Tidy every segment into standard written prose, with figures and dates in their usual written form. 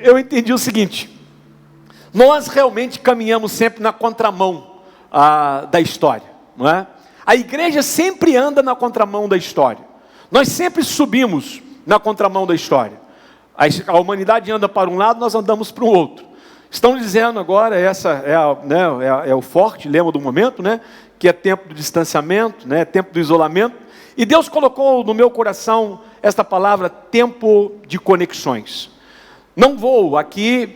eu entendi o seguinte: nós realmente caminhamos sempre na contramão da história, não é? A igreja sempre anda na contramão da história. Nós sempre subimos na contramão da história. A humanidade anda para um lado, nós andamos para o outro. Estão dizendo agora, essa é o forte lema do momento, né? Que é tempo do distanciamento, né? Tempo do isolamento. E Deus colocou no meu coração esta palavra, tempo de conexões. Não vou aqui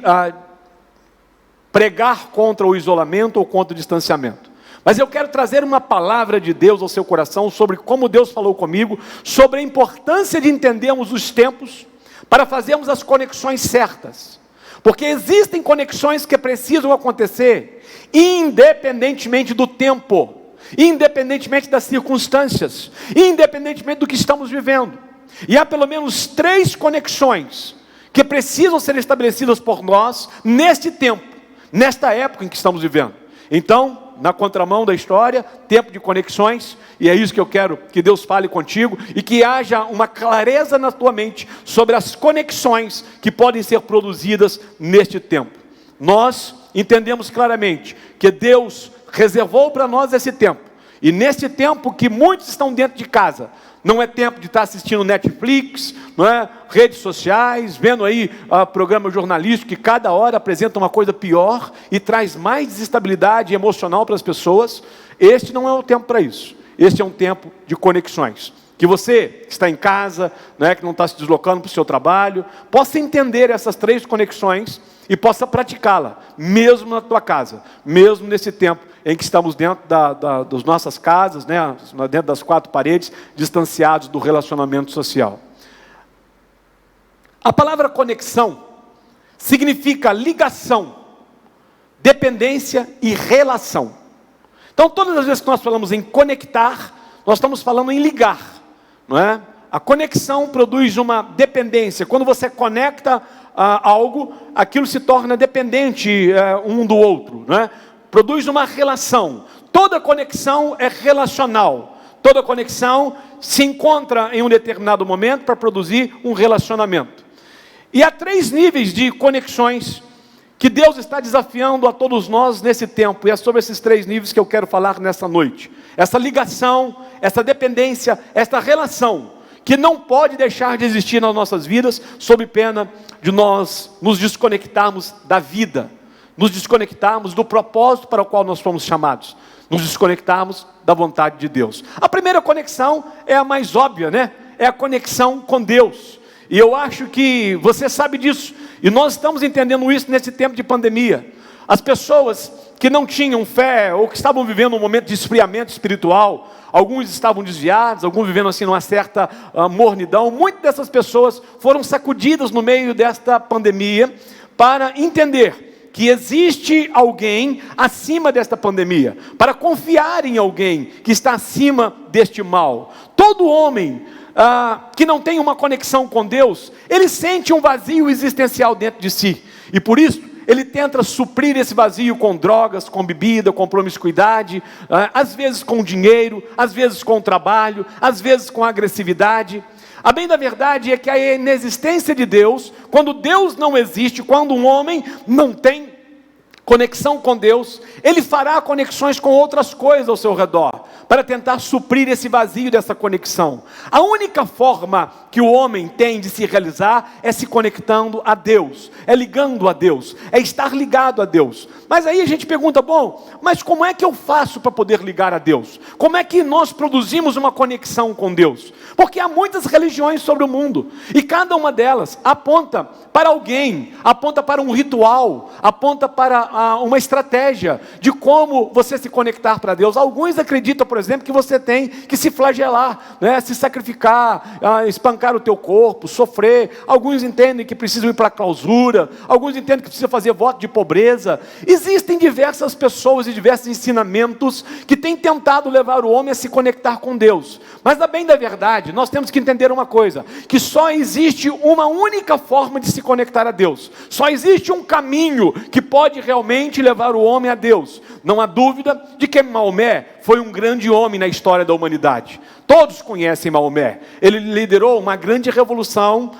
pregar contra o isolamento ou contra o distanciamento, mas eu quero trazer uma palavra de Deus ao seu coração sobre como Deus falou comigo, sobre a importância de entendermos os tempos para fazermos as conexões certas. Porque existem conexões que precisam acontecer independentemente do tempo, independentemente das circunstâncias, independentemente do que estamos vivendo. E há pelo menos 3 conexões que precisam ser estabelecidas por nós neste tempo, nesta época em que estamos vivendo. Então, na contramão da história, tempo de conexões, e é isso que eu quero que Deus fale contigo, e que haja uma clareza na tua mente sobre as conexões que podem ser produzidas neste tempo. Nós entendemos claramente que Deus reservou para nós esse tempo, e nesse tempo que muitos estão dentro de casa, não é tempo de estar assistindo Netflix, não é? Redes sociais, vendo aí programa jornalístico que cada hora apresenta uma coisa pior e traz mais desestabilidade emocional para as pessoas. Este não é o tempo para isso. Este é um tempo de conexões. Que você que está em casa, né, que não está se deslocando para o seu trabalho, possa entender essas 3 conexões e possa praticá-la, mesmo na tua casa, mesmo nesse tempo em que estamos dentro das nossas casas, né, dentro das 4 paredes, distanciados do relacionamento social. A palavra conexão significa ligação, dependência e relação. Então, todas as vezes que nós falamos em conectar, nós estamos falando em ligar, não é? A conexão produz uma dependência. Quando você conecta algo, aquilo se torna dependente um do outro, não é? Produz uma relação. Toda conexão é relacional. Toda conexão se encontra em um determinado momento para produzir um relacionamento. E há 3 níveis de conexões que Deus está desafiando a todos nós nesse tempo. E é sobre esses 3 níveis que eu quero falar nessa noite. Essa ligação, essa dependência, essa relação que não pode deixar de existir nas nossas vidas, sob pena de nós nos desconectarmos da vida, nos desconectarmos do propósito para o qual nós fomos chamados, nos desconectarmos da vontade de Deus. A primeira conexão é a mais óbvia, né? É a conexão com Deus. E eu acho que você sabe disso. E nós estamos entendendo isso nesse tempo de pandemia. As pessoas que não tinham fé, ou que estavam vivendo um momento de esfriamento espiritual, alguns estavam desviados, alguns vivendo assim numa certa mornidão. Muitas dessas pessoas foram sacudidas no meio desta pandemia para entender que existe alguém acima desta pandemia, para confiar em alguém que está acima deste mal. Todo homem que não tem uma conexão com Deus, ele sente um vazio existencial dentro de si, e por isso ele tenta suprir esse vazio com drogas, com bebida, com promiscuidade, às vezes com dinheiro, às vezes com trabalho, às vezes com agressividade. A bem da verdade é que a inexistência de Deus, quando Deus não existe, quando um homem não tem conexão com Deus, ele fará conexões com outras coisas ao seu redor, para tentar suprir esse vazio dessa conexão. A única forma que o homem tem de se realizar é se conectando a Deus, é ligando a Deus, é estar ligado a Deus. Mas aí a gente pergunta, bom, mas como é que eu faço para poder ligar a Deus? Como é que nós produzimos uma conexão com Deus? Porque há muitas religiões sobre o mundo, e cada uma delas aponta para alguém, aponta para um ritual, aponta para uma estratégia de como você se conectar para Deus. Alguns acreditam, por exemplo, que você tem que se flagelar, né? Se sacrificar, espancar o teu corpo, sofrer. Alguns entendem que precisam ir para a clausura, alguns entendem que precisa fazer voto de pobreza. Existem diversas pessoas e diversos ensinamentos que têm tentado levar o homem a se conectar com Deus. Mas, a bem da verdade, nós temos que entender uma coisa, que só existe uma única forma de se conectar a Deus. Só existe um caminho que pode realmente levar o homem a Deus. Não há dúvida de que Maomé foi um grande homem na história da humanidade. Todos conhecem Maomé. Ele liderou uma grande revolução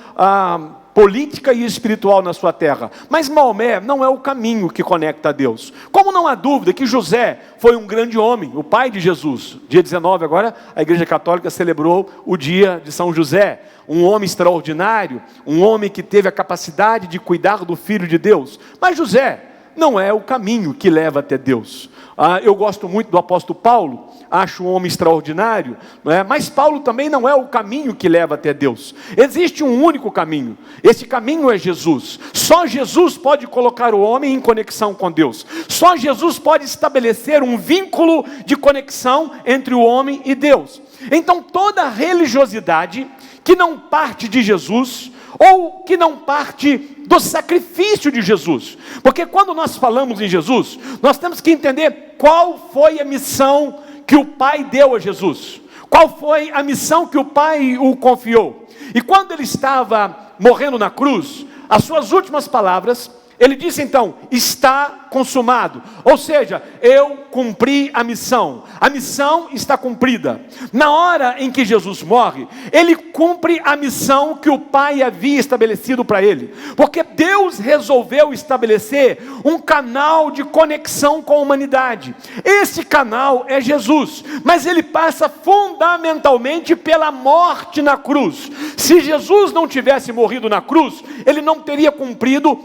política e espiritual na sua terra. Mas Maomé não é o caminho que conecta a Deus. Como não há dúvida que José foi um grande homem, o pai de Jesus. Dia 19 agora, a Igreja Católica celebrou o dia de São José. Um homem extraordinário, um homem que teve a capacidade de cuidar do Filho de Deus. Mas José não é o caminho que leva até Deus. Eu gosto muito do apóstolo Paulo, acho um homem extraordinário, não é? Mas Paulo também não é o caminho que leva até Deus. Existe um único caminho, esse caminho é Jesus. Só Jesus pode colocar o homem em conexão com Deus. Só Jesus pode estabelecer um vínculo de conexão entre o homem e Deus. Então toda religiosidade que não parte de Jesus, ou que não parte do sacrifício de Jesus, porque quando nós falamos em Jesus, nós temos que entender qual foi a missão que o Pai deu a Jesus, qual foi a missão que o Pai o confiou. E quando ele estava morrendo na cruz, as suas últimas palavras, ele disse então, está consumado, ou seja, eu cumpri a missão está cumprida. Na hora em que Jesus morre, ele cumpre a missão que o Pai havia estabelecido para ele, porque Deus resolveu estabelecer um canal de conexão com a humanidade. Esse canal é Jesus, mas ele passa fundamentalmente pela morte na cruz. Se Jesus não tivesse morrido na cruz, ele não teria cumprido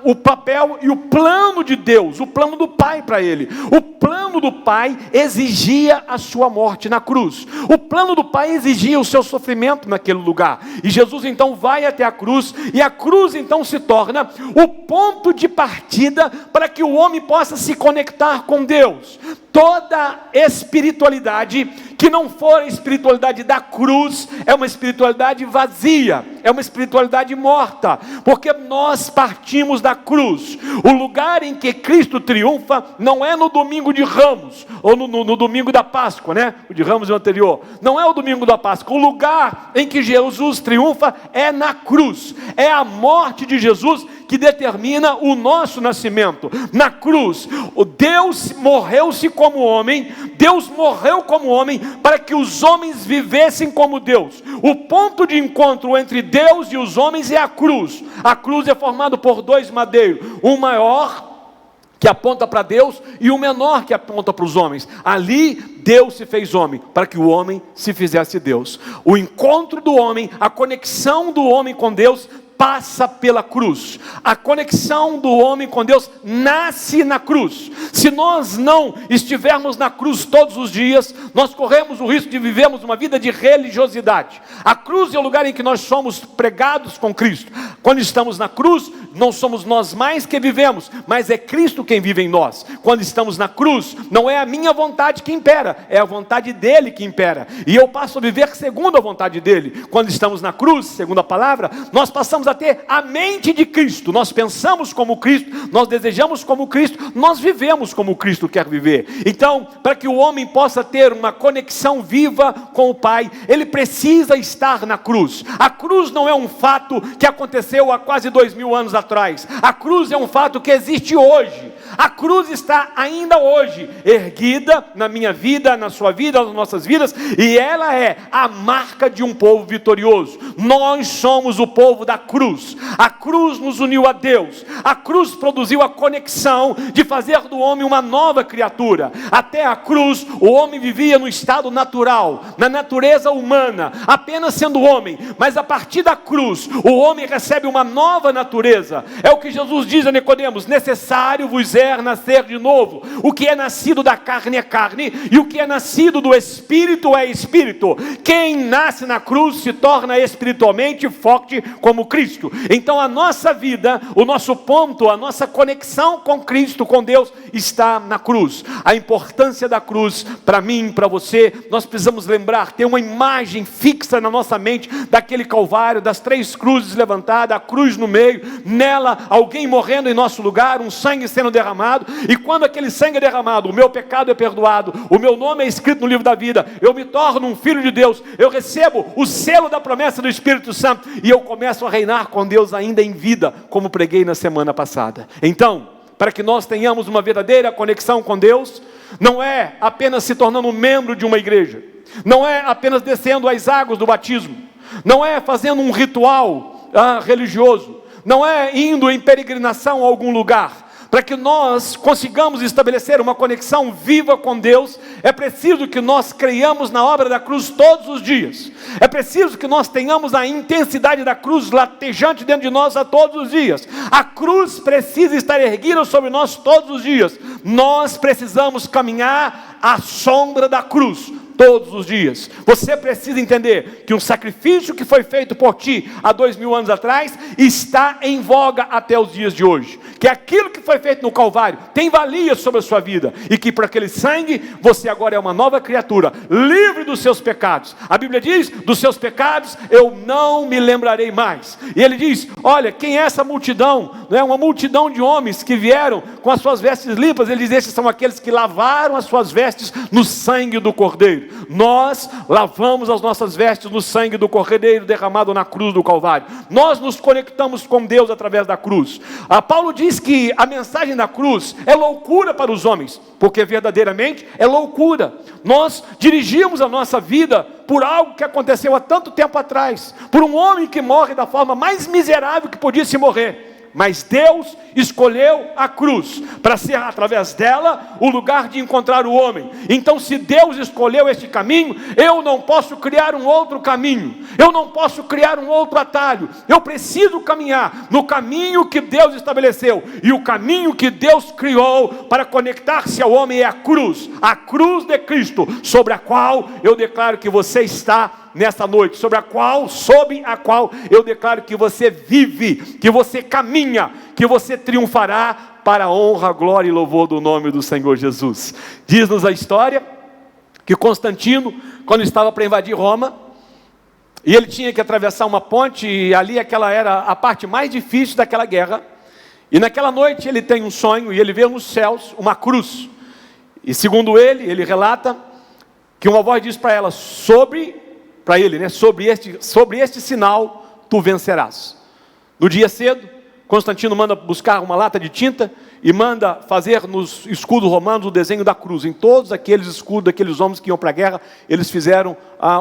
o papel e o plano de Deus, o plano do Pai para ele. O plano do Pai exigia a sua morte na cruz. O plano do Pai exigia o seu sofrimento naquele lugar. E Jesus então vai até a cruz, e a cruz então se torna o ponto de partida para que o homem possa se conectar com Deus. Toda espiritualidade que não for a espiritualidade da cruz, é uma espiritualidade vazia, é uma espiritualidade morta, porque nós partimos da cruz. O lugar em que Cristo triunfa não é no domingo de Ramos, ou no domingo da Páscoa, né? O de Ramos é o anterior, não é o domingo da Páscoa. O lugar em que Jesus triunfa é na cruz, é a morte de Jesus que determina o nosso nascimento. Na cruz, Deus morreu-se como homem, Deus morreu como homem para que os homens vivessem como Deus. O ponto de encontro entre Deus e os homens é a cruz. A cruz é formada por dois madeiros, um maior que aponta para Deus e o menor que aponta para os homens. Ali Deus se fez homem para que o homem se fizesse Deus. O encontro do homem, a conexão do homem com Deus passa pela cruz. A conexão do homem com Deus nasce na cruz. Se nós não estivermos na cruz todos os dias, nós corremos o risco de vivermos uma vida de religiosidade. A cruz é o lugar em que nós somos pregados com Cristo. Quando estamos na cruz, não somos nós mais que vivemos, mas é Cristo quem vive em nós. Quando estamos na cruz, não é a minha vontade que impera, é a vontade dele que impera. E eu passo a viver segundo a vontade dele. Quando estamos na cruz, segundo a palavra, nós passamos a ter a mente de Cristo. Nós pensamos como Cristo, nós desejamos como Cristo, nós vivemos como Cristo quer viver. Então, para que o homem possa ter uma conexão viva com o Pai, ele precisa estar na cruz. A cruz não é um fato que aconteceu há quase 2000 anos atrás. A cruz é um fato que existe hoje. A cruz está ainda hoje erguida na minha vida, na sua vida, nas nossas vidas, e ela é a marca de um povo vitorioso. Nós somos o povo da cruz. A cruz nos uniu a Deus. A cruz produziu a conexão de fazer do homem uma nova criatura. Até a cruz, o homem vivia no estado natural, na natureza humana, apenas sendo homem. Mas a partir da cruz, o homem recebe uma nova natureza. É o que Jesus diz a Nicodemos: necessário vos é nascer de novo. O que é nascido da carne é carne, e o que é nascido do Espírito é Espírito. Quem nasce na cruz se torna espiritualmente forte como Cristo. Então a nossa vida, o nosso ponto, a nossa conexão com Cristo, com Deus, está na cruz. A importância da cruz, para mim, para você, nós precisamos lembrar, ter uma imagem fixa na nossa mente, daquele Calvário, das 3 cruzes levantadas, a cruz no meio, nela, alguém morrendo em nosso lugar, um sangue sendo derramado, e quando aquele sangue é derramado, o meu pecado é perdoado, o meu nome é escrito no livro da vida, eu me torno um filho de Deus, eu recebo o selo da promessa do Espírito Santo, e eu começo a reinar com Deus ainda em vida, como preguei na semana passada. Então, para que nós tenhamos uma verdadeira conexão com Deus, não é apenas se tornando um membro de uma igreja, não é apenas descendo as águas do batismo, não é fazendo um ritual religioso, não é indo em peregrinação a algum lugar. Para que nós consigamos estabelecer uma conexão viva com Deus, é preciso que nós creiamos na obra da cruz todos os dias. É preciso que nós tenhamos a intensidade da cruz latejante dentro de nós a todos os dias. A cruz precisa estar erguida sobre nós todos os dias. Nós precisamos caminhar à sombra da cruz todos os dias. Você precisa entender que um sacrifício que foi feito por ti há 2000 anos atrás está em voga até os dias de hoje. Que aquilo que foi feito no Calvário tem valia sobre a sua vida, e que por aquele sangue você agora é uma nova criatura, livre dos seus pecados. A Bíblia diz: dos seus pecados eu não me lembrarei mais. E ele diz: olha, quem é essa multidão? Não é uma multidão de homens que vieram com as suas vestes limpas. Ele diz: esses são aqueles que lavaram as suas vestes no sangue do Cordeiro. Nós lavamos as nossas vestes no sangue do Cordeiro derramado na cruz do Calvário. Nós nos conectamos com Deus através da cruz. Paulo diz que a mensagem da cruz é loucura para os homens, porque verdadeiramente é loucura. Nós dirigimos a nossa vida por algo que aconteceu há tanto tempo atrás, por um homem que morre da forma mais miserável que podia se morrer. Mas Deus escolheu a cruz para ser, através dela, o lugar de encontrar o homem. Então, se Deus escolheu este caminho, eu não posso criar um outro caminho, eu não posso criar um outro atalho. Eu preciso caminhar no caminho que Deus estabeleceu. E o caminho que Deus criou para conectar-se ao homem é a cruz de Cristo, sobre a qual eu declaro que você está nesta noite, sob a qual eu declaro que você vive, que você caminha, que você triunfará para a honra, glória e louvor do nome do Senhor Jesus. Diz-nos a história que Constantino, quando estava para invadir Roma, e ele tinha que atravessar uma ponte, e ali aquela era a parte mais difícil daquela guerra, e naquela noite ele tem um sonho, e ele vê nos céus uma cruz, e segundo ele relata que uma voz diz para ela: sobre este sinal tu vencerás. No dia cedo, Constantino manda buscar uma lata de tinta e manda fazer nos escudos romanos o desenho da cruz. Em todos aqueles escudos daqueles homens que iam para a guerra, eles fizeram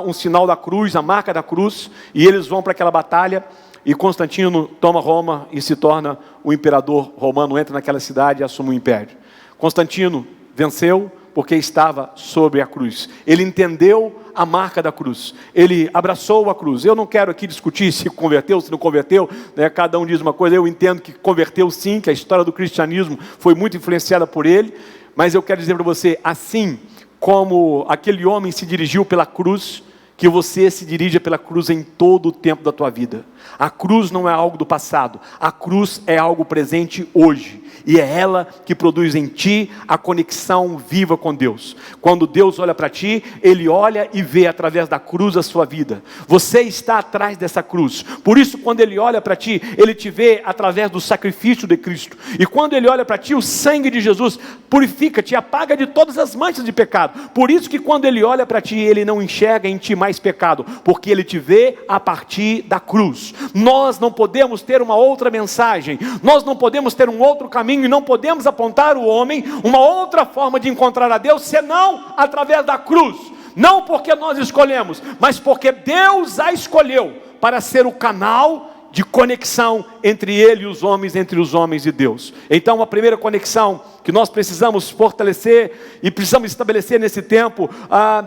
um sinal da cruz, a marca da cruz, e eles vão para aquela batalha, e Constantino toma Roma e se torna o imperador romano, entra naquela cidade e assume o império. Constantino venceu porque estava sobre a cruz. Ele entendeu a marca da cruz. Ele abraçou a cruz. Eu não quero aqui discutir se converteu, se não converteu, né? Cada um diz uma coisa. Eu entendo que converteu sim, que a história do cristianismo foi muito influenciada por ele. Mas eu quero dizer para você, assim como aquele homem se dirigiu pela cruz, que você se dirija pela cruz em todo o tempo da tua vida. A cruz não é algo do passado, a cruz é algo presente hoje, e é ela que produz em ti a conexão viva com Deus. Quando Deus olha para ti, Ele olha e vê através da cruz a sua vida. Você está atrás dessa cruz, por isso quando Ele olha para ti, Ele te vê através do sacrifício de Cristo, e quando Ele olha para ti, o sangue de Jesus purifica, te apaga de todas as manchas de pecado. Por isso que quando Ele olha para ti, Ele não enxerga em ti mais pecado, porque Ele te vê a partir da cruz. Nós não podemos ter uma outra mensagem, nós não podemos ter um outro caminho, e não podemos apontar o homem uma outra forma de encontrar a Deus, senão através da cruz. Não porque nós escolhemos, mas porque Deus a escolheu para ser o canal de conexão entre Ele e os homens, entre os homens e Deus. Então a primeira conexão que nós precisamos fortalecer e precisamos estabelecer nesse tempo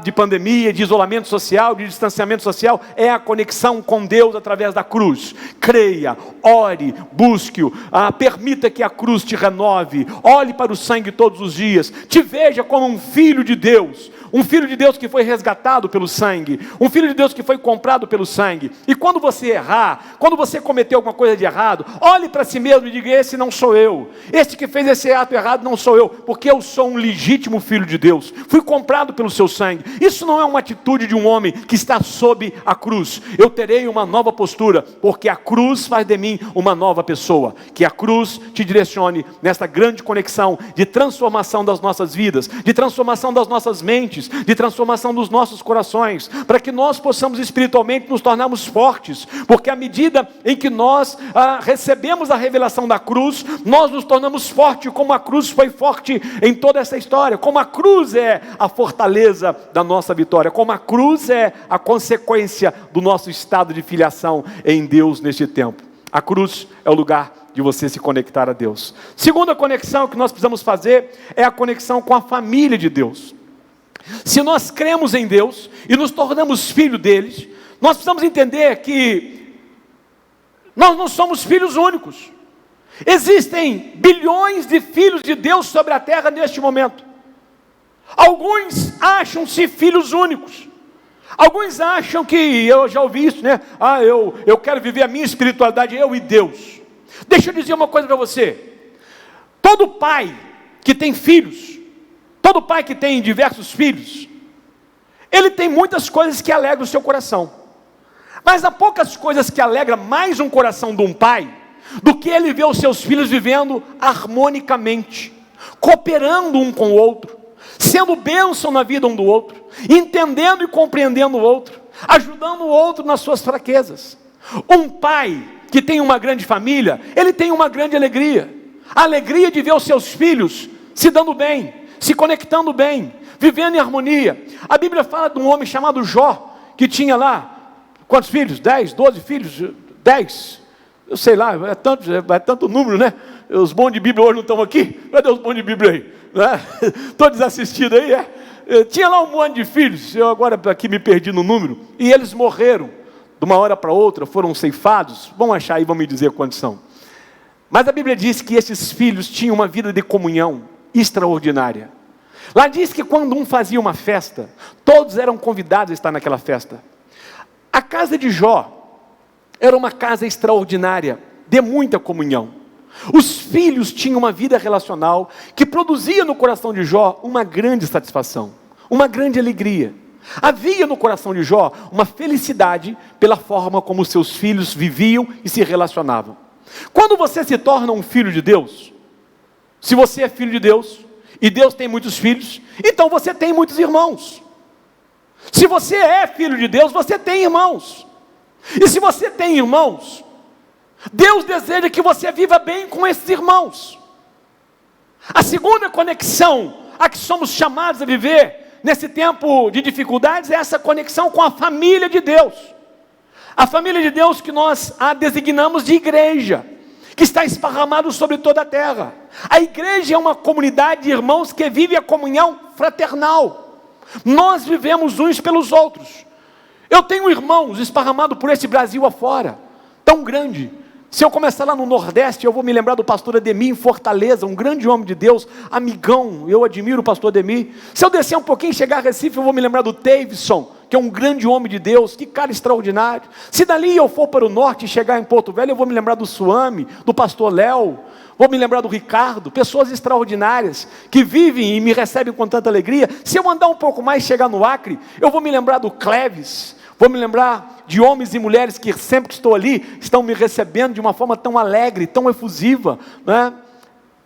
de pandemia, de isolamento social, de distanciamento social, é a conexão com Deus através da cruz. Creia, ore, busque-o, permita que a cruz te renove, olhe para o sangue todos os dias, te veja como um filho de Deus, um filho de Deus que foi resgatado pelo sangue, um filho de Deus que foi comprado pelo sangue. E quando você errar, quando você cometer alguma coisa de errado, olhe para si mesmo e diga: esse não sou eu, esse que fez esse ato errado não sou eu, porque eu sou um legítimo filho de Deus, fui comprado pelo seu sangue. Isso não é uma atitude de um homem que está sob a cruz. Eu terei uma nova postura, porque a cruz faz de mim uma nova pessoa. Que a cruz te direcione nesta grande conexão de transformação das nossas vidas, de transformação das nossas mentes, mentes, de transformação dos nossos corações, para que nós possamos espiritualmente nos tornarmos fortes, porque à medida em que nós recebemos a revelação da cruz, nós nos tornamos fortes, como a cruz foi forte em toda essa história, como a cruz é a fortaleza da nossa vitória, como a cruz é a consequência do nosso estado de filiação em Deus neste tempo. A cruz é o lugar de você se conectar a Deus. Segunda conexão que nós precisamos fazer é a conexão com a família de Deus. Se nós cremos em Deus e nos tornamos filhos deles, nós precisamos entender que nós não somos filhos únicos. Existem bilhões de filhos de Deus sobre a terra neste momento. Alguns acham-se filhos únicos. Alguns acham que, eu já ouvi isso, né? Eu quero viver a minha espiritualidade, eu e Deus. Deixa eu dizer uma coisa para você. Todo pai que tem filhos, todo pai que tem diversos filhos, ele tem muitas coisas que alegram o seu coração. Mas há poucas coisas que alegram mais um coração de um pai, do que ele ver os seus filhos vivendo harmonicamente, cooperando um com o outro, sendo bênção na vida um do outro, entendendo e compreendendo o outro, ajudando o outro nas suas fraquezas. Um pai que tem uma grande família, ele tem uma grande alegria. A alegria de ver os seus filhos se dando bem, se conectando bem, vivendo em harmonia. A Bíblia fala de um homem chamado Jó, que tinha lá, quantos filhos? 10, 12 filhos? 10? Eu sei lá, é tanto número, né? Os bons de Bíblia hoje não estão aqui. Cadê os bons de Bíblia aí? Estou desassistido aí, Tinha lá um monte de filhos, eu agora aqui me perdi no número, e eles morreram, de uma hora para outra, foram ceifados. Vão achar aí, vão me dizer quantos são. Mas a Bíblia diz que esses filhos tinham uma vida de comunhão extraordinária. Lá diz que quando um fazia uma festa, todos eram convidados a estar naquela festa. A casa de Jó era uma casa extraordinária, de muita comunhão. Os filhos tinham uma vida relacional que produzia no coração de Jó uma grande satisfação, uma grande alegria. Havia no coração de Jó uma felicidade pela forma como seus filhos viviam e se relacionavam. Quando você se torna um filho de Deus, se você é filho de Deus, e Deus tem muitos filhos, então você tem muitos irmãos. Se você é filho de Deus, você tem irmãos. E se você tem irmãos, Deus deseja que você viva bem com esses irmãos. A segunda conexão a que somos chamados a viver nesse tempo de dificuldades é essa conexão com a família de Deus. A família de Deus que nós a designamos de igreja, que está esparramado sobre toda a terra. A igreja é uma comunidade de irmãos que vive a comunhão fraternal. Nós vivemos uns pelos outros. Eu tenho irmãos esparramados por esse Brasil afora, tão grande. Se eu começar lá no Nordeste, eu vou me lembrar do pastor Ademir em Fortaleza, um grande homem de Deus, amigão, eu admiro o pastor Ademir. Se eu descer um pouquinho e chegar a Recife, eu vou me lembrar do Davidson, que é um grande homem de Deus, que cara extraordinário. Se dali eu for para o Norte e chegar em Porto Velho, eu vou me lembrar do Suame, do pastor Léo, vou me lembrar do Ricardo, pessoas extraordinárias, que vivem e me recebem com tanta alegria. Se eu andar um pouco mais e chegar no Acre, eu vou me lembrar do Cleves, vou me lembrar de homens e mulheres que sempre que estou ali, estão me recebendo de uma forma tão alegre, tão efusiva, né?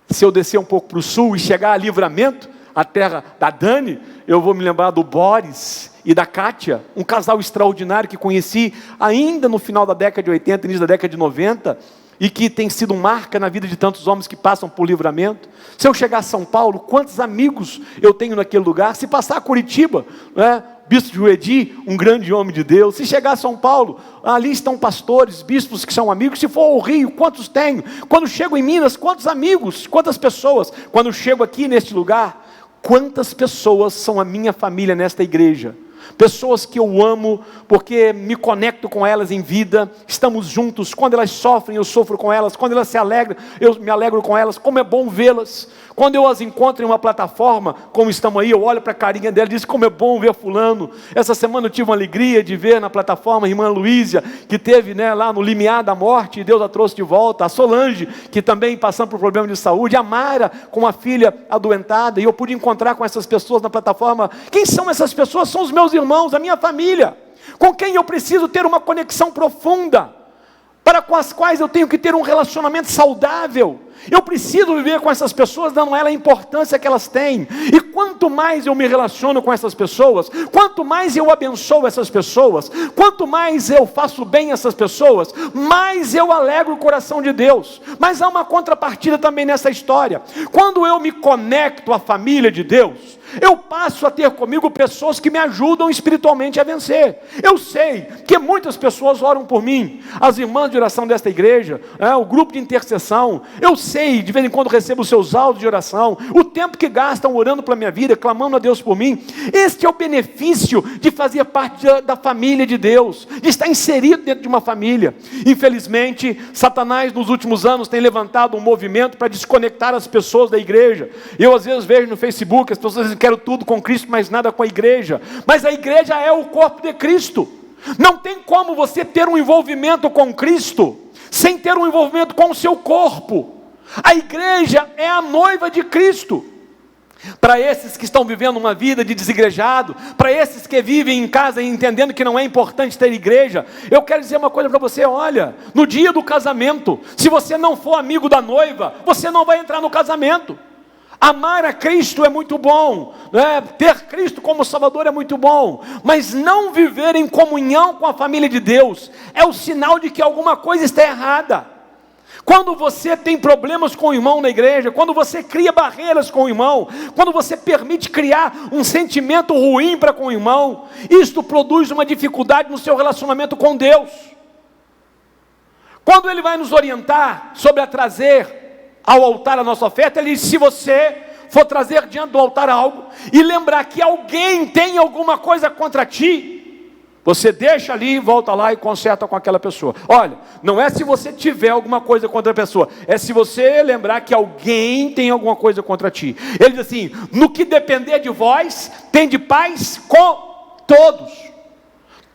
Se eu descer um pouco para o sul e chegar a Livramento, a terra da Dani, eu vou me lembrar do Boris e da Kátia, um casal extraordinário que conheci ainda no final da década de 80, início da década de 90, e que tem sido marca na vida de tantos homens que passam por Livramento. Se eu chegar a São Paulo, quantos amigos eu tenho naquele lugar? Se passar a Curitiba, né? Bispo Juedi, um grande homem de Deus. Se chegar a São Paulo, ali estão pastores, bispos que são amigos. Se for ao Rio, quantos tenho? Quando chego em Minas, quantos amigos, quantas pessoas? Quando chego aqui neste lugar, quantas pessoas são a minha família nesta igreja? Pessoas que eu amo, porque me conecto com elas em vida, estamos juntos. Quando elas sofrem, eu sofro com elas. Quando elas se alegram, eu me alegro com elas. Como é bom vê-las. Quando eu as encontro em uma plataforma, como estamos aí, eu olho para a carinha dela e digo, como é bom ver fulano. Essa semana eu tive uma alegria de ver na plataforma a irmã Luísia, que teve, né, lá no limiar da morte, e Deus a trouxe de volta. A Solange, que também passando por problema de saúde. A Mara, com a filha adoentada, e eu pude encontrar com essas pessoas na plataforma. Quem são essas pessoas? São os meus irmãos, a minha família, com quem eu preciso ter uma conexão profunda, para com as quais eu tenho que ter um relacionamento saudável. Eu preciso viver com essas pessoas, dando a ela a importância que elas têm. E quanto mais eu me relaciono com essas pessoas, quanto mais eu abençoo essas pessoas, quanto mais eu faço bem a essas pessoas, mais eu alegro o coração de Deus. Mas há uma contrapartida também nessa história. Quando eu me conecto à família de Deus, eu passo a ter comigo pessoas que me ajudam espiritualmente a vencer. Eu sei que muitas pessoas oram por mim, as irmãs de oração desta igreja, o grupo de intercessão. Eu sei, de vez em quando recebo os seus áudios de oração, o tempo que gastam orando pela minha vida, clamando a Deus por mim. Este é o benefício de fazer parte da família de Deus, de estar inserido dentro de uma família. Infelizmente, Satanás nos últimos anos tem levantado um movimento para desconectar as pessoas da igreja. Eu às vezes vejo no Facebook, as pessoas dizem: quero tudo com Cristo, mas nada com a igreja. Mas a igreja é o corpo de Cristo. Não tem como você ter um envolvimento com Cristo sem ter um envolvimento com o seu corpo. A igreja é a noiva de Cristo. Para esses que estão vivendo uma vida de desigrejado, para esses que vivem em casa e entendendo que não é importante ter igreja, eu quero dizer uma coisa para você: olha, no dia do casamento, se você não for amigo da noiva, você não vai entrar no casamento. Amar a Cristo é muito bom, ter Cristo como Salvador é muito bom, mas não viver em comunhão com a família de Deus é o sinal de que alguma coisa está errada. Quando você tem problemas com o irmão na igreja, quando você cria barreiras com o irmão, quando você permite criar um sentimento ruim para com o irmão, isto produz uma dificuldade no seu relacionamento com Deus. Quando Ele vai nos orientar sobre a trazer ao altar a nossa oferta, Ele diz: se você for trazer diante do altar algo, e lembrar que alguém tem alguma coisa contra ti, você deixa ali, volta lá e conserta com aquela pessoa. Olha, não é se você tiver alguma coisa contra a pessoa, é se você lembrar que alguém tem alguma coisa contra ti. Ele diz assim: no que depender de vós, tende paz com todos.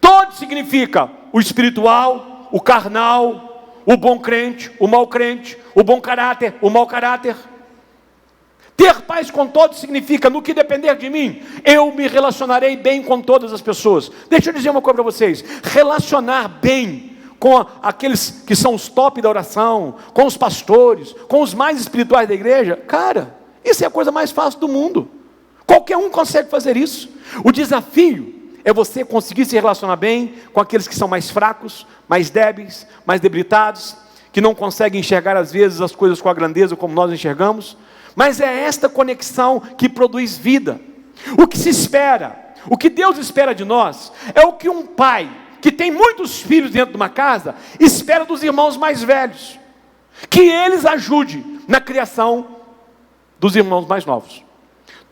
Todos significa o espiritual, o carnal, o bom crente, o mau crente, o bom caráter, o mau caráter. Ter paz com todos significa: no que depender de mim, eu me relacionarei bem com todas as pessoas. Deixa eu dizer uma coisa para vocês: relacionar bem com aqueles que são os top da oração, com os pastores, com os mais espirituais da igreja, cara, isso é a coisa mais fácil do mundo. Qualquer um consegue fazer isso. O desafio é você conseguir se relacionar bem com aqueles que são mais fracos, mais débeis, mais debilitados, que não conseguem enxergar às vezes as coisas com a grandeza como nós enxergamos. Mas é esta conexão que produz vida. O que se espera, o que Deus espera de nós, é o que um pai que tem muitos filhos dentro de uma casa espera dos irmãos mais velhos, que eles ajudem na criação dos irmãos mais novos.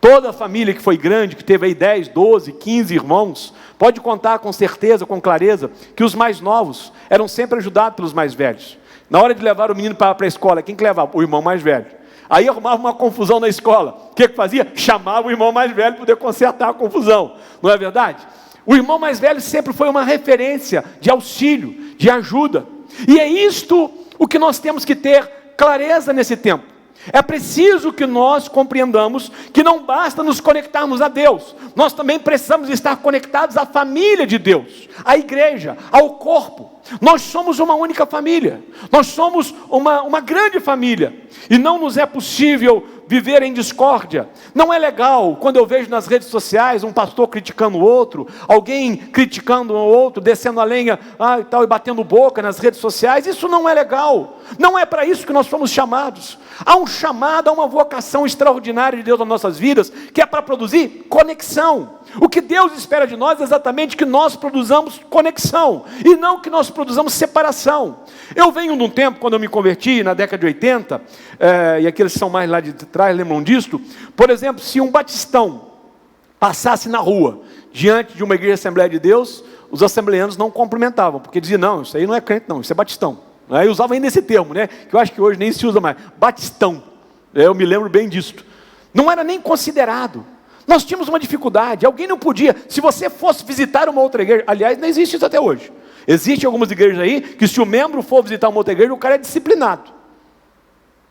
Toda a família que foi grande, que teve aí 10, 12, 15 irmãos, pode contar com certeza, com clareza, que os mais novos eram sempre ajudados pelos mais velhos. Na hora de levar o menino para a escola, quem que levava? O irmão mais velho. Aí arrumava uma confusão na escola. O que fazia? Chamava o irmão mais velho para poder consertar a confusão. Não é verdade? O irmão mais velho sempre foi uma referência de auxílio, de ajuda. E é isto o que nós temos que ter clareza nesse tempo. É preciso que nós compreendamos que não basta nos conectarmos a Deus. Nós também precisamos estar conectados à família de Deus, à igreja, ao corpo. Nós somos uma única família. Nós somos uma grande família. E não nos é possível viver em discórdia. Não é legal quando eu vejo nas redes sociais um pastor criticando o outro, alguém criticando o outro, descendo a lenha e tal, e batendo boca nas redes sociais. Isso não é legal. Não é para isso que nós fomos chamados. Há um chamado, há uma vocação extraordinária de Deus nas nossas vidas, que é para produzir conexão. O que Deus espera de nós é exatamente que nós produzamos conexão, e não que nós produzamos separação. Eu venho de um tempo, quando eu me converti, na década de 80, e aqueles que são mais lá de trás lembram disto. Por exemplo, se um batistão passasse na rua, diante de uma igreja Assembleia de Deus, os assembleanos não cumprimentavam, porque diziam: não, isso aí não é crente não, isso é batistão. Aí usava ainda esse termo, né? Que eu acho que hoje nem se usa mais, batistão. Eu me lembro bem disso. Não era nem considerado. Nós tínhamos uma dificuldade, alguém não podia, se você fosse visitar uma outra igreja, aliás, não existe isso até hoje. Existem algumas igrejas aí, que se o membro for visitar uma outra igreja, o cara é disciplinado.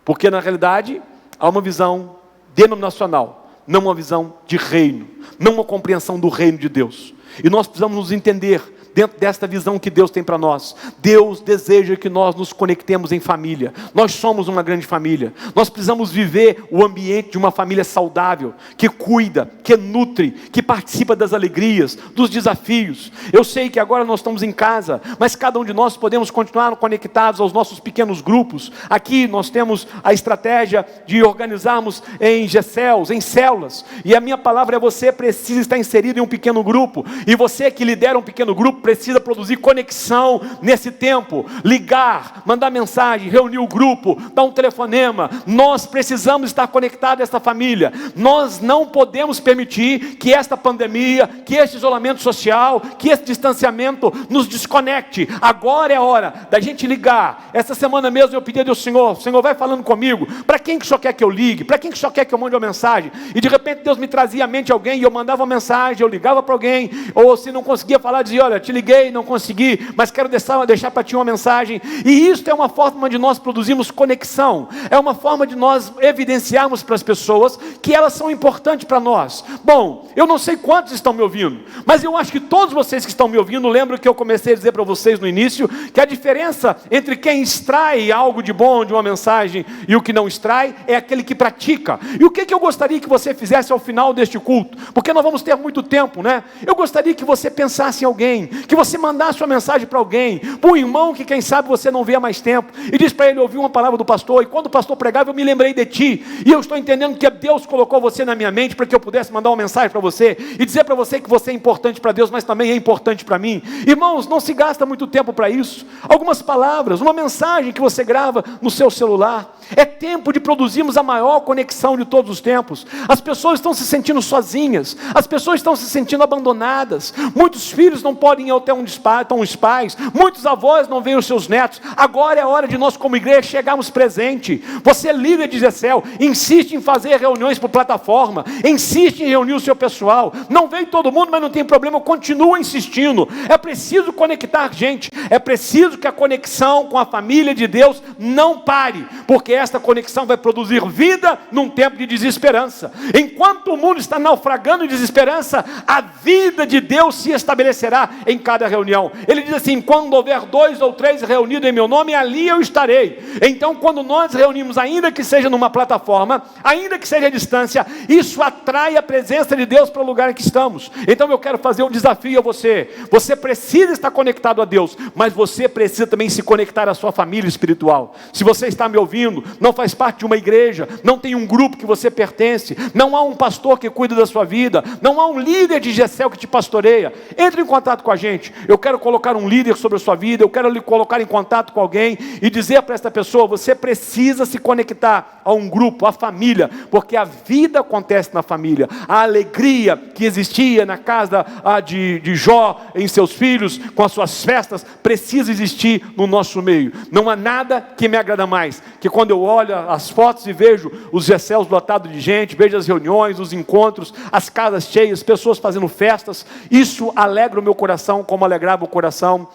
Porque na realidade, há uma visão denominacional, não uma visão de reino, não uma compreensão do reino de Deus. E nós precisamos nos entender dentro desta visão que Deus tem para nós. Deus deseja que nós nos conectemos em família. Nós somos uma grande família. Nós precisamos viver o ambiente de uma família saudável, que cuida, que nutre, que participa das alegrias, dos desafios. Eu sei que agora nós estamos em casa, mas cada um de nós podemos continuar conectados aos nossos pequenos grupos. Aqui nós temos a estratégia de organizarmos em GCELs, em células. E a minha palavra é: você precisa estar inserido em um pequeno grupo. E você que lidera um pequeno grupo precisa produzir conexão nesse tempo. Ligar, mandar mensagem, reunir o grupo, dar um telefonema. Nós precisamos estar conectados a esta família. Nós não podemos permitir que esta pandemia, que este isolamento social, que esse distanciamento nos desconecte. Agora é a hora da gente ligar. Essa semana mesmo eu pedi a Deus: Senhor, vai falando comigo. Para quem que só quer que eu ligue? Para quem que só quer que eu mande uma mensagem? E de repente Deus me trazia à mente alguém, e eu mandava uma mensagem, eu ligava para alguém, ou se não conseguia falar, dizia: olha, te liguei, não consegui, mas quero deixar para ti uma mensagem. E isso é uma forma de nós produzirmos conexão, é uma forma de nós evidenciarmos para as pessoas que elas são importantes para nós. Bom, eu não sei quantos estão me ouvindo, mas eu acho que todos vocês que estão me ouvindo lembram que eu comecei a dizer para vocês no início, que a diferença entre quem extrai algo de bom de uma mensagem e o que não extrai, é aquele que pratica. E o que eu gostaria que você fizesse ao final deste culto? Porque nós vamos ter muito tempo, né? Eu gostaria que você pensasse em alguém, que você mandasse uma mensagem para alguém, para um irmão que quem sabe você não vê há mais tempo, e diz para ele: ouvir uma palavra do pastor, e quando o pastor pregava eu me lembrei de ti, e eu estou entendendo que Deus colocou você na minha mente para que eu pudesse mandar uma mensagem para você, e dizer para você que você é importante para Deus, mas também é importante para mim. Irmãos, não se gasta muito tempo para isso. Algumas palavras, uma mensagem que você grava no seu celular. É tempo de produzirmos a maior conexão de todos os tempos. As pessoas estão se sentindo sozinhas, as pessoas estão se sentindo abandonadas. Muitos filhos não podem ir até onde estão os pais, muitos avós não veem os seus netos. Agora é a hora de nós como igreja chegarmos presente. Você, líder de GCEL, insiste em fazer reuniões por plataforma, insiste em reunir o seu pessoal. Não vem todo mundo, mas não tem problema, continua insistindo. É preciso conectar gente, é preciso que a conexão com a família de Deus não pare, porque esta conexão vai produzir vida num tempo de desesperança. Enquanto o mundo está naufragando em desesperança, a vida de Deus se estabelecerá em cada reunião. Ele diz assim: quando houver 2 ou 3 reunidos em meu nome, ali eu estarei. Então, quando nós reunimos, ainda que seja numa plataforma, ainda que seja à distância, isso atrai a presença de Deus para o lugar em que estamos. Então eu quero fazer um desafio a você. Você precisa estar conectado a Deus, mas você precisa também se conectar à sua família espiritual. Se você está me ouvindo, não faz parte de uma igreja, não tem um grupo que você pertence, não há um pastor que cuida da sua vida, não há um líder de GCEL que te pastoreia, entre em contato com a gente. Eu quero colocar um líder sobre a sua vida, eu quero lhe colocar em contato com alguém e dizer para esta pessoa: você precisa se conectar a um grupo, à família, porque a vida acontece na família. A alegria que existia na casa de Jó, em seus filhos, com as suas festas, precisa existir no nosso meio. Não há nada que me agrada mais que quando eu olho as fotos e vejo os GCELs lotados de gente, vejo as reuniões, os encontros, as casas cheias, pessoas fazendo festas. Isso alegra o meu coração, como alegrava o coração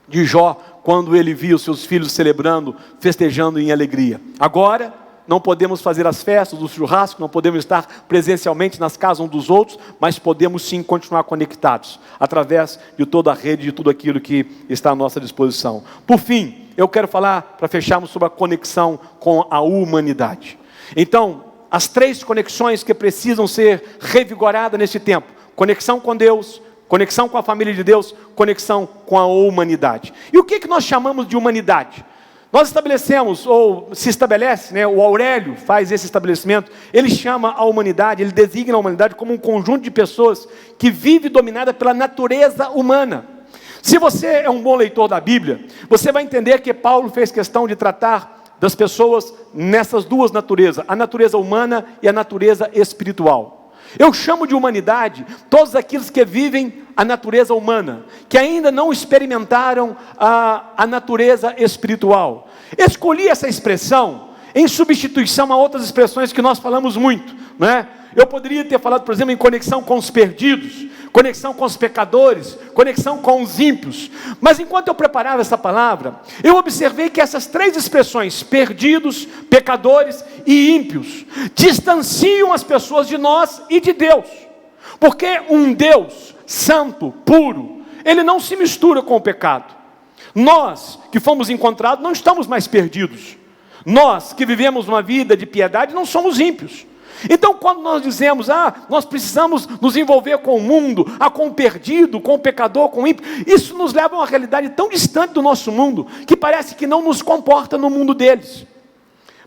de Jó, quando ele via os seus filhos celebrando, festejando em alegria. Agora, não podemos fazer as festas, o churrasco, não podemos estar presencialmente nas casas uns dos outros, mas podemos sim continuar conectados, através de toda a rede, de tudo aquilo que está à nossa disposição. Por fim, eu quero falar, para fecharmos, sobre a conexão com a humanidade. Então, as 3 conexões que precisam ser revigoradas neste tempo: conexão com Deus, conexão com a família de Deus, conexão com a humanidade. E o que nós chamamos de humanidade? Nós estabelecemos, ou se estabelece, né, o Aurélio faz esse estabelecimento, ele chama a humanidade, ele designa a humanidade como um conjunto de pessoas que vive dominada pela natureza humana. Se você é um bom leitor da Bíblia, você vai entender que Paulo fez questão de tratar das pessoas nessas 2 naturezas, a natureza humana e a natureza espiritual. Eu chamo de humanidade todos aqueles que vivem a natureza humana, que ainda não experimentaram a natureza espiritual. Escolhi essa expressão em substituição a outras expressões que nós falamos muito, né? Eu poderia ter falado, por exemplo, em conexão com os perdidos, conexão com os pecadores, conexão com os ímpios. Mas enquanto eu preparava essa palavra, eu observei que essas 3 expressões, perdidos, pecadores e ímpios, distanciam as pessoas de nós e de Deus. Porque um Deus santo, puro, ele não se mistura com o pecado. Nós que fomos encontrados não estamos mais perdidos. Nós que vivemos uma vida de piedade não somos ímpios. Então quando nós dizemos, nós precisamos nos envolver com o mundo, com o perdido, com o pecador, com o ímpio, isso nos leva a uma realidade tão distante do nosso mundo, que parece que não nos comporta no mundo deles.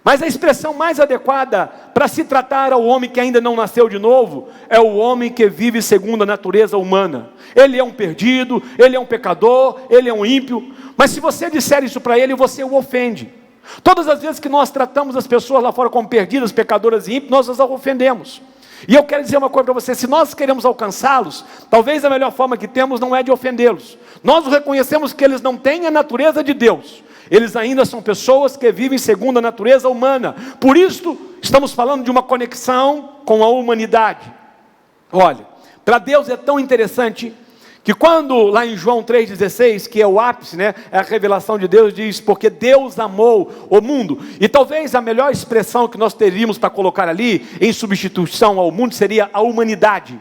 Mas a expressão mais adequada para se tratar ao homem que ainda não nasceu de novo, é o homem que vive segundo a natureza humana. Ele é um perdido, ele é um pecador, ele é um ímpio, mas se você disser isso para ele, você o ofende. Todas as vezes que nós tratamos as pessoas lá fora como perdidas, pecadoras e ímpios, nós as ofendemos. E eu quero dizer uma coisa para você, se nós queremos alcançá-los, talvez a melhor forma que temos não é de ofendê-los. Nós reconhecemos que eles não têm a natureza de Deus. Eles ainda são pessoas que vivem segundo a natureza humana. Por isso, estamos falando de uma conexão com a humanidade. Olha, para Deus é tão interessante que quando lá em João 3,16, que é o ápice, é a revelação de Deus, diz, porque Deus amou o mundo. E talvez a melhor expressão que nós teríamos para colocar ali, em substituição ao mundo, seria a humanidade.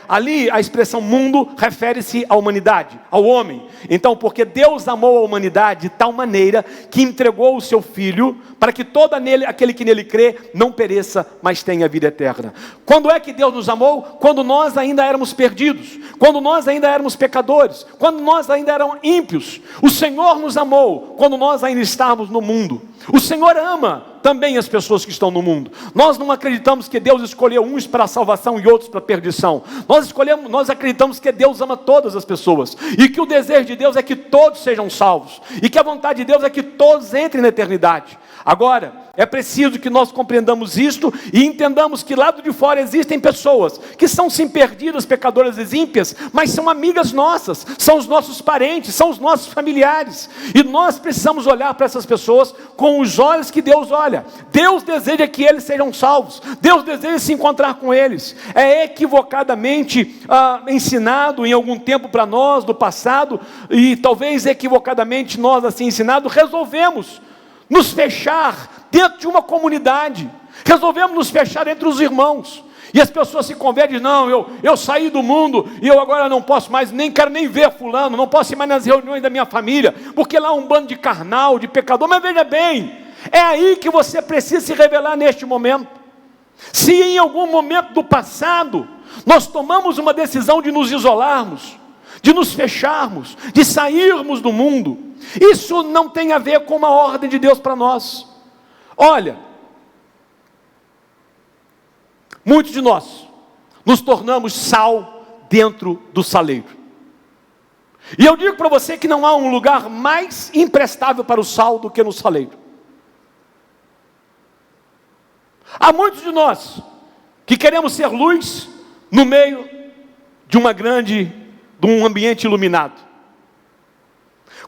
Ali a expressão mundo refere-se à humanidade, ao homem. Então, porque Deus amou a humanidade de tal maneira que entregou o seu Filho para que todo aquele que nele crê não pereça, mas tenha vida eterna. Quando é que Deus nos amou? Quando nós ainda éramos perdidos, quando nós ainda éramos pecadores, quando nós ainda éramos ímpios. O Senhor nos amou quando nós ainda estávamos no mundo. O Senhor ama também as pessoas que estão no mundo. Nós não acreditamos que Deus escolheu uns para a salvação e outros para a perdição. Nós acreditamos que Deus ama todas as pessoas, e que o desejo de Deus é que todos sejam salvos, e que a vontade de Deus é que todos entrem na eternidade. Agora, é preciso que nós compreendamos isto e entendamos que lá de fora existem pessoas que são sim perdidas, pecadoras e ímpias, mas são amigas nossas, são os nossos parentes, são os nossos familiares, e nós precisamos olhar para essas pessoas com os olhos que Deus olha. Deus deseja que eles sejam salvos, Deus deseja se encontrar com eles. É equivocadamente ensinado em algum tempo para nós, do passado, e talvez equivocadamente nós assim ensinados, resolvemos nos fechar dentro de uma comunidade, resolvemos nos fechar entre os irmãos, e as pessoas se convertem, não, eu saí do mundo, e eu agora não posso mais, nem quero nem ver fulano, não posso ir mais nas reuniões da minha família, porque lá é um bando de carnal, de pecador. Mas veja bem, é aí que você precisa se revelar neste momento. Se em algum momento do passado, nós tomamos uma decisão de nos isolarmos, de nos fecharmos, de sairmos do mundo, isso não tem a ver com uma ordem de Deus para nós. Olha, muitos de nós nos tornamos sal dentro do saleiro. E eu digo para você que não há um lugar mais imprestável para o sal do que no saleiro. Há muitos de nós que queremos ser luz no meio de um ambiente iluminado.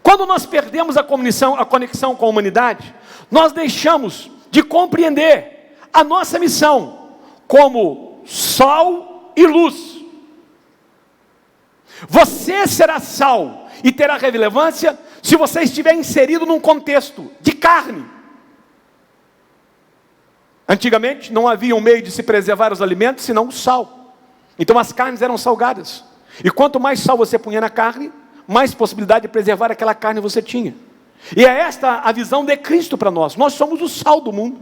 Quando nós perdemos a conexão com a humanidade, nós deixamos de compreender a nossa missão como sal e luz. Você será sal e terá relevância se você estiver inserido num contexto de carne. Antigamente não havia um meio de se preservar os alimentos senão o sal. Então as carnes eram salgadas. E quanto mais sal você punha na carne, mais possibilidade de preservar aquela carne você tinha. E é esta a visão de Cristo para nós. Nós somos o sal do mundo.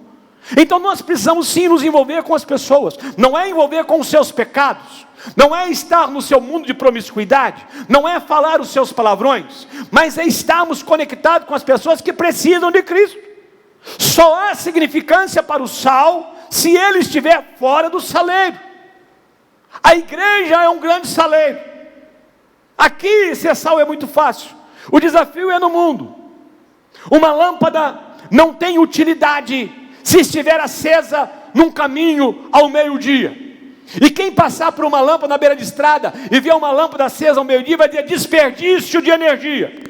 Então nós precisamos sim nos envolver com as pessoas. Não é envolver com os seus pecados, não é estar no seu mundo de promiscuidade, não é falar os seus palavrões, mas é estarmos conectados com as pessoas que precisam de Cristo. Só há significância para o sal se ele estiver fora do saleiro. A igreja é um grande saleiro. Aqui ser sal é muito fácil. O desafio é no mundo. Uma lâmpada não tem utilidade se estiver acesa num caminho ao meio-dia. E quem passar por uma lâmpada na beira de estrada e ver uma lâmpada acesa ao meio-dia vai dizer desperdício de energia.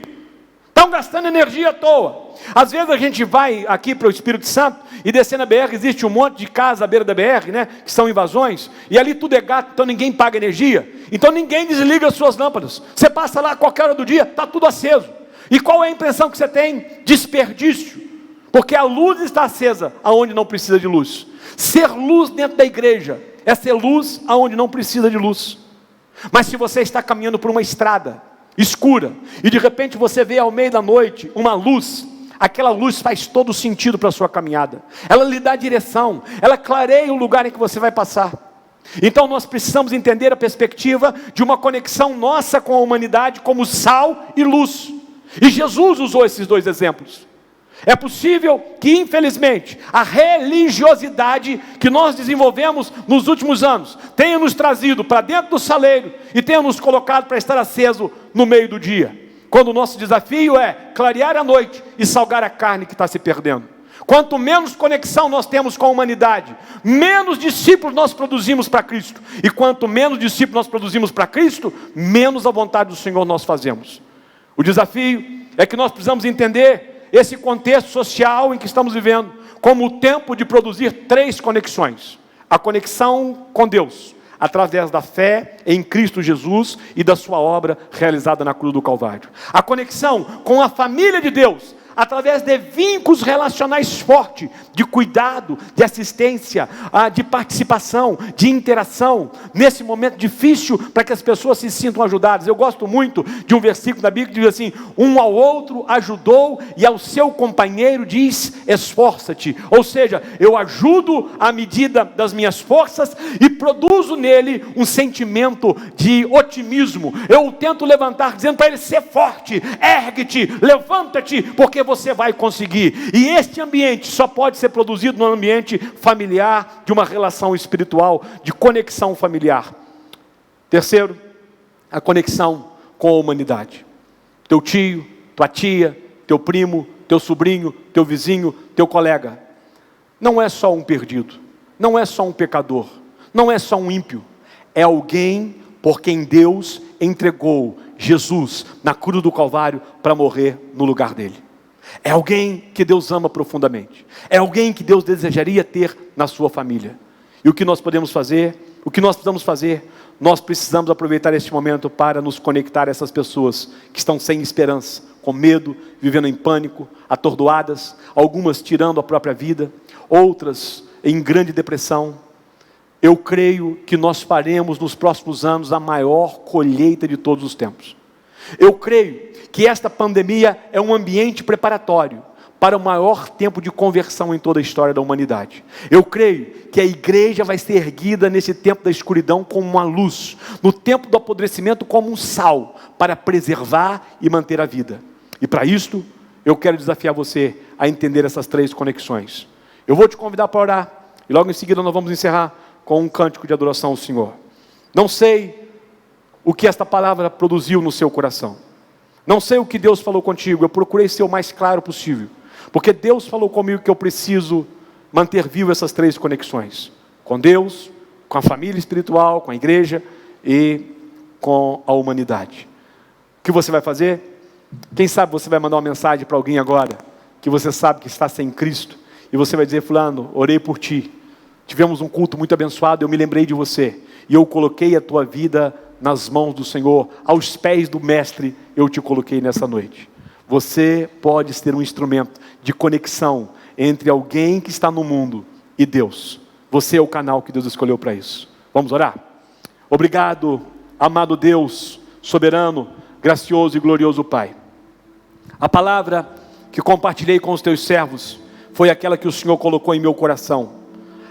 Estão gastando energia à toa. Às vezes a gente vai aqui para o Espírito Santo e descendo a BR, existe um monte de casa à beira da BR, que são invasões, e ali tudo é gato, então ninguém paga energia, então ninguém desliga as suas lâmpadas. Você passa lá a qualquer hora do dia, está tudo aceso. E qual é a impressão que você tem? Desperdício, porque a luz está acesa aonde não precisa de luz. Ser luz dentro da igreja é ser luz aonde não precisa de luz. Mas se você está caminhando por uma estrada escura, e de repente você vê ao meio da noite uma luz. Aquela luz faz todo sentido para a sua caminhada. Ela lhe dá direção, ela clareia o lugar em que você vai passar. Então nós precisamos entender a perspectiva de uma conexão nossa com a humanidade como sal e luz. E Jesus usou esses dois exemplos. É possível que, infelizmente, a religiosidade que nós desenvolvemos nos últimos anos tenha nos trazido para dentro do saleiro e tenha nos colocado para estar aceso no meio do dia, quando o nosso desafio é clarear a noite e salgar a carne que está se perdendo. Quanto menos conexão nós temos com a humanidade, menos discípulos nós produzimos para Cristo. E quanto menos discípulos nós produzimos para Cristo, menos a vontade do Senhor nós fazemos. O desafio é que nós precisamos entender esse contexto social em que estamos vivendo como o tempo de produzir 3 conexões. A conexão com Deus, através da fé em Cristo Jesus e da sua obra realizada na cruz do Calvário. A conexão com a família de Deus, através de vínculos relacionais fortes, de cuidado, de assistência, de participação, de interação, nesse momento difícil, para que as pessoas se sintam ajudadas. Eu gosto muito de um versículo da Bíblia que diz assim: um ao outro ajudou e ao seu companheiro diz, esforça-te. Ou seja, eu ajudo à medida das minhas forças e produzo nele um sentimento de otimismo. Eu o tento levantar, dizendo para ele: ser forte, ergue-te, levanta-te, porque você vai conseguir. E este ambiente só pode ser produzido no ambiente familiar, de uma relação espiritual, de conexão familiar. Terceiro, a conexão com a humanidade. Teu tio, tua tia, teu primo, teu sobrinho, teu vizinho, teu colega. Não é só um perdido, não é só um pecador, não é só um ímpio. É alguém por quem Deus entregou Jesus na cruz do Calvário para morrer no lugar dele. É alguém que Deus ama profundamente. É alguém que Deus desejaria ter na sua família. E o que nós podemos fazer? O que nós precisamos fazer? Nós precisamos aproveitar este momento para nos conectar a essas pessoas que estão sem esperança, com medo, vivendo em pânico, atordoadas, algumas tirando a própria vida, outras em grande depressão. Eu creio que nós faremos nos próximos anos a maior colheita de todos os tempos. Eu creio que esta pandemia é um ambiente preparatório para o maior tempo de conversão em toda a história da humanidade. Eu creio que a igreja vai ser erguida nesse tempo da escuridão como uma luz, no tempo do apodrecimento como um sal, para preservar e manter a vida. E para isto, eu quero desafiar você a entender essas 3 conexões. Eu vou te convidar para orar, e logo em seguida nós vamos encerrar com um cântico de adoração ao Senhor. Não sei o que esta palavra produziu no seu coração. Não sei o que Deus falou contigo. Eu procurei ser o mais claro possível, porque Deus falou comigo que eu preciso manter vivo essas 3 conexões. Com Deus, com a família espiritual, com a igreja e com a humanidade. O que você vai fazer? Quem sabe você vai mandar uma mensagem para alguém agora, que você sabe que está sem Cristo, e você vai dizer: fulano, orei por ti. Tivemos um culto muito abençoado, eu me lembrei de você, e eu coloquei a tua vida nas mãos do Senhor, aos pés do Mestre, eu te coloquei nessa noite. Você pode ser um instrumento de conexão entre alguém que está no mundo e Deus. Você é o canal que Deus escolheu para isso. Vamos orar? Obrigado, amado Deus, soberano, gracioso e glorioso Pai. A palavra que compartilhei com os teus servos foi aquela que o Senhor colocou em meu coração,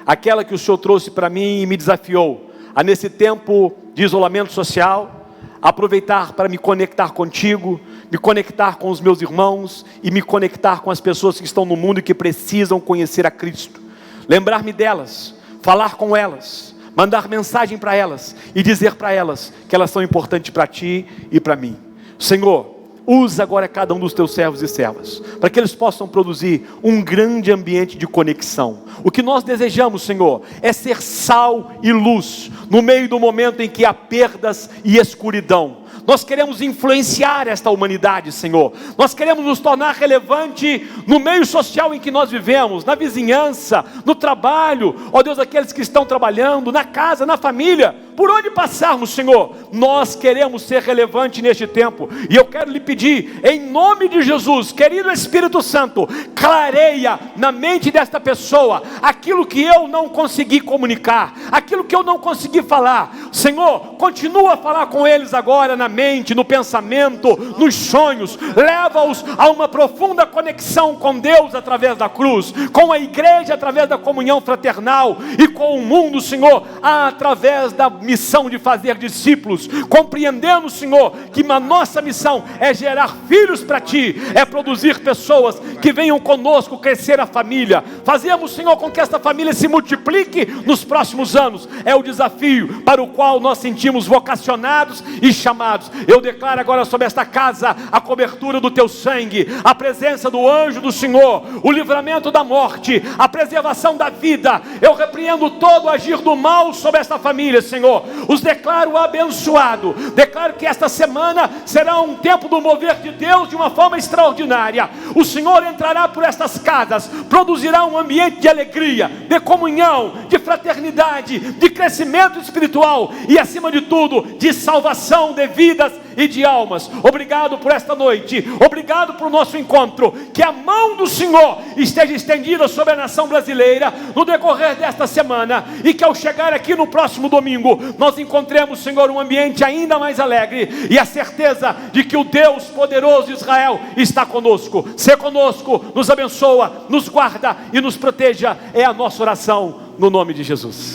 aquela que o Senhor trouxe para mim e me desafiou a, nesse tempo de isolamento social, aproveitar para me conectar contigo, me conectar com os meus irmãos e me conectar com as pessoas que estão no mundo e que precisam conhecer a Cristo. Lembrar-me delas, falar com elas, mandar mensagem para elas e dizer para elas que elas são importantes para ti e para mim. Senhor, usa agora cada um dos teus servos e servas, para que eles possam produzir um grande ambiente de conexão. O que nós desejamos, Senhor, é ser sal e luz, no meio do momento em que há perdas e escuridão. Nós queremos influenciar esta humanidade, Senhor. Nós queremos nos tornar relevante no meio social em que nós vivemos, na vizinhança, no trabalho, ó Deus, aqueles que estão trabalhando, na casa, na família. por onde passarmos, Senhor, nós queremos ser relevantes neste tempo. E eu quero lhe pedir, em nome de Jesus, querido Espírito Santo, clareia na mente desta pessoa aquilo que eu não consegui comunicar, aquilo que eu não consegui falar. Senhor, continua a falar com eles agora na mente, no pensamento, nos sonhos. Leva-os a uma profunda conexão com Deus através da cruz, com a igreja através da comunhão fraternal e com o mundo, Senhor, através da missão de fazer discípulos, compreendendo, Senhor, que a nossa missão é gerar filhos para Ti, é produzir pessoas que venham conosco crescer a família. Fazemos, Senhor, com que esta família se multiplique nos próximos anos. É o desafio para o qual nós sentimos vocacionados e chamados. Eu declaro agora sobre esta casa a cobertura do Teu sangue, a presença do anjo do Senhor, o livramento da morte, a preservação da vida. Eu repreendo todo o agir do mal sobre esta família, Senhor. Os declaro abençoado. Declaro que esta semana será um tempo do mover de Deus de uma forma extraordinária. O Senhor entrará por estas casas, produzirá um ambiente de alegria, de comunhão, de fraternidade, de crescimento espiritual e, acima de tudo, de salvação de vidas e de almas. Obrigado por esta noite, obrigado por nosso encontro. Que a mão do Senhor esteja estendida sobre a nação brasileira no decorrer desta semana, e que ao chegar aqui no próximo domingo nós encontremos, Senhor, um ambiente ainda mais alegre e a certeza de que o Deus poderoso de Israel está conosco. Sê conosco, nos abençoa, nos guarda e nos proteja, é a nossa oração no nome de Jesus.